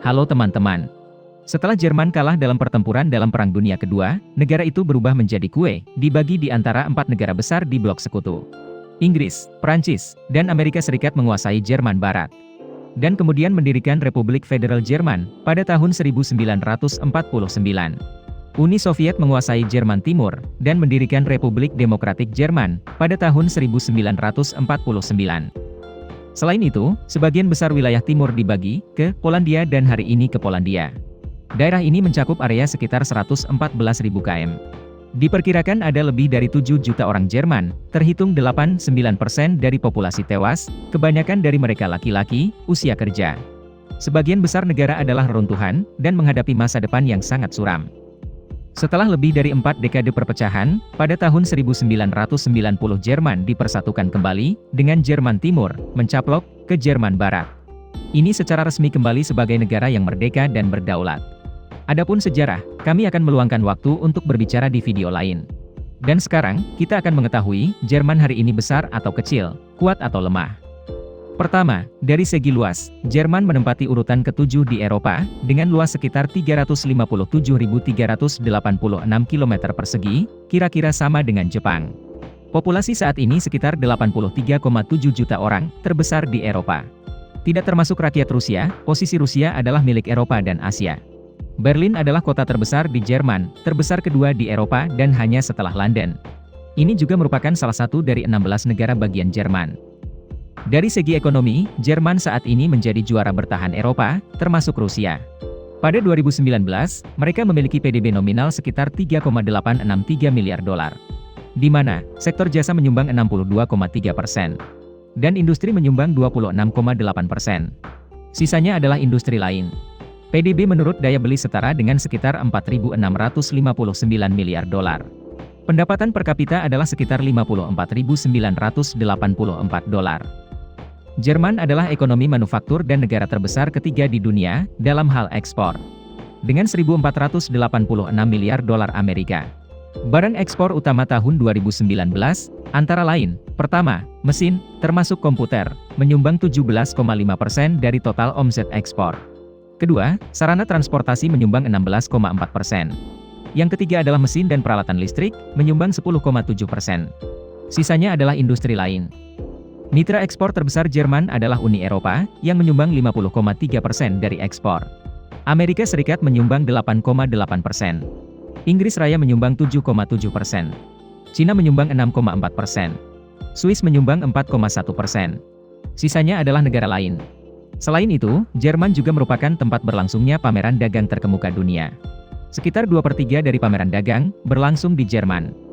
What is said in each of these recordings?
Halo teman-teman. Setelah Jerman kalah dalam pertempuran dalam Perang Dunia Kedua, negara itu berubah menjadi kue, dibagi di antara 4 negara besar di blok sekutu. Inggris, Prancis, dan Amerika Serikat menguasai Jerman Barat. Dan kemudian mendirikan Republik Federal Jerman, pada tahun 1949. Uni Soviet menguasai Jerman Timur, dan mendirikan Republik Demokratik Jerman, pada tahun 1949. Selain itu, sebagian besar wilayah timur dibagi ke Polandia dan hari ini ke Polandia. Daerah ini mencakup area sekitar 114.000 km. Diperkirakan ada lebih dari 7 juta orang Jerman, terhitung 8-9% dari populasi tewas, kebanyakan dari mereka laki-laki, usia kerja. Sebagian besar negara adalah reruntuhan, dan menghadapi masa depan yang sangat suram. Setelah lebih dari 4 dekade perpecahan, pada tahun 1990 Jerman dipersatukan kembali, dengan Jerman Timur, mencaplok, ke Jerman Barat. Ini secara resmi kembali sebagai negara yang merdeka dan berdaulat. Adapun sejarah, kami akan meluangkan waktu untuk berbicara di video lain. Dan sekarang, kita akan mengetahui, Jerman hari ini besar atau kecil, kuat atau lemah. Pertama, dari segi luas, Jerman menempati urutan ke-7 di Eropa, dengan luas sekitar 357.386 km persegi, kira-kira sama dengan Jepang. Populasi saat ini sekitar 83,7 juta orang, terbesar di Eropa. Tidak termasuk rakyat Rusia, posisi Rusia adalah milik Eropa dan Asia. Berlin adalah kota terbesar di Jerman, terbesar kedua di Eropa dan hanya setelah London. Ini juga merupakan salah satu dari 16 negara bagian Jerman. Dari segi ekonomi, Jerman saat ini menjadi juara bertahan Eropa, termasuk Rusia. Pada 2019, mereka memiliki PDB nominal sekitar 3,863 miliar dolar. Di mana, sektor jasa menyumbang 62,3%. Dan industri menyumbang 26,8%. Sisanya adalah industri lain. PDB menurut daya beli setara dengan sekitar 4.659 miliar dolar. Pendapatan per kapita adalah sekitar 54.984 dolar. Jerman adalah ekonomi manufaktur dan negara terbesar ketiga di dunia, dalam hal ekspor. Dengan 1.486 miliar dolar Amerika. Barang ekspor utama tahun 2019, antara lain, pertama, mesin, termasuk komputer, menyumbang 17,5% dari total omset ekspor. Kedua, sarana transportasi menyumbang 16,4%. Yang ketiga adalah mesin dan peralatan listrik, menyumbang 10,7%. Sisanya adalah industri lain. Mitra ekspor terbesar Jerman adalah Uni Eropa, yang menyumbang 50,3% dari ekspor. Amerika Serikat menyumbang 8,8%. Inggris Raya menyumbang 7,7%. Cina menyumbang 6,4%. Swiss menyumbang 4,1%. Sisanya adalah negara lain. Selain itu, Jerman juga merupakan tempat berlangsungnya pameran dagang terkemuka dunia. Sekitar 2/3 dari pameran dagang, berlangsung di Jerman.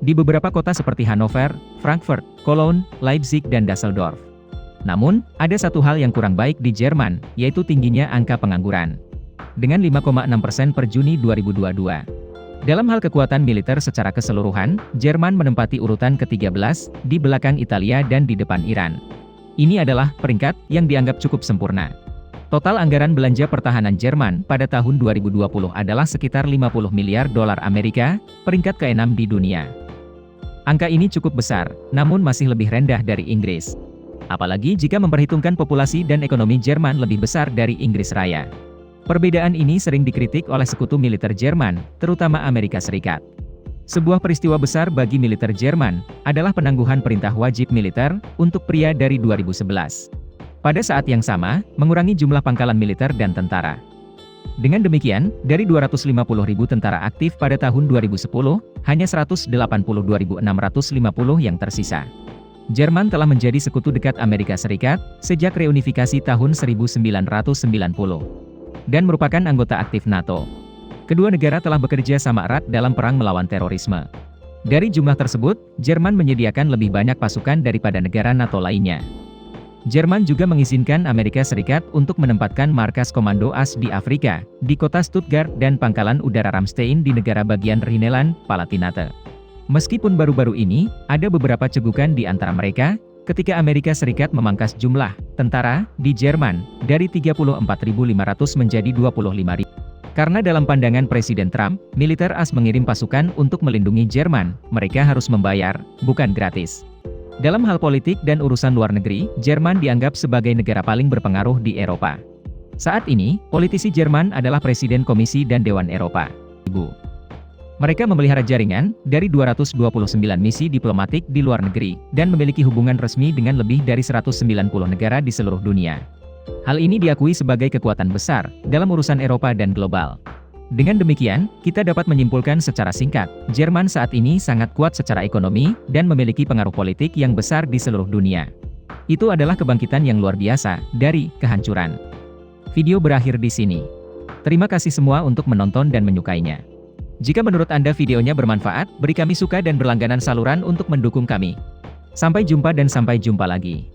Di beberapa kota seperti Hannover, Frankfurt, Cologne, Leipzig dan Düsseldorf. Namun, ada satu hal yang kurang baik di Jerman, yaitu tingginya angka pengangguran. Dengan 5,6% per Juni 2022. Dalam hal kekuatan militer secara keseluruhan, Jerman menempati urutan ke-13, di belakang Italia dan di depan Iran. Ini adalah peringkat yang dianggap cukup sempurna. Total anggaran belanja pertahanan Jerman pada tahun 2020 adalah sekitar 50 miliar dolar Amerika, peringkat ke-6 di dunia. Angka ini cukup besar, namun masih lebih rendah dari Inggris. Apalagi jika memperhitungkan populasi dan ekonomi Jerman lebih besar dari Inggris Raya. Perbedaan ini sering dikritik oleh sekutu militer Jerman, terutama Amerika Serikat. Sebuah peristiwa besar bagi militer Jerman, adalah penangguhan perintah wajib militer, untuk pria dari 2011. Pada saat yang sama, mengurangi jumlah pangkalan militer dan tentara. Dengan demikian, dari 250.000 tentara aktif pada tahun 2010, hanya 182.650 yang tersisa. Jerman telah menjadi sekutu dekat Amerika Serikat, sejak reunifikasi tahun 1990. Dan merupakan anggota aktif NATO. Kedua negara telah bekerja sama erat dalam perang melawan terorisme. Dari jumlah tersebut, Jerman menyediakan lebih banyak pasukan daripada negara NATO lainnya. Jerman juga mengizinkan Amerika Serikat untuk menempatkan markas komando AS di Afrika, di kota Stuttgart dan pangkalan udara Ramstein di negara bagian Rhineland-Palatinate. Meskipun baru-baru ini, ada beberapa cegukan di antara mereka, ketika Amerika Serikat memangkas jumlah tentara di Jerman dari 34.500 menjadi 25.000. Karena dalam pandangan Presiden Trump, militer AS mengirim pasukan untuk melindungi Jerman, mereka harus membayar, bukan gratis. Dalam hal politik dan urusan luar negeri, Jerman dianggap sebagai negara paling berpengaruh di Eropa. Saat ini, politisi Jerman adalah Presiden Komisi dan Dewan Eropa. Ibu. Mereka memelihara jaringan dari 229 misi diplomatik di luar negeri, dan memiliki hubungan resmi dengan lebih dari 190 negara di seluruh dunia. Hal ini diakui sebagai kekuatan besar dalam urusan Eropa dan global. Dengan demikian, kita dapat menyimpulkan secara singkat, Jerman saat ini sangat kuat secara ekonomi, dan memiliki pengaruh politik yang besar di seluruh dunia. Itu adalah kebangkitan yang luar biasa dari kehancuran. Video berakhir di sini. Terima kasih semua untuk menonton dan menyukainya. Jika menurut Anda videonya bermanfaat, beri kami suka dan berlangganan saluran untuk mendukung kami. Sampai jumpa dan sampai jumpa lagi.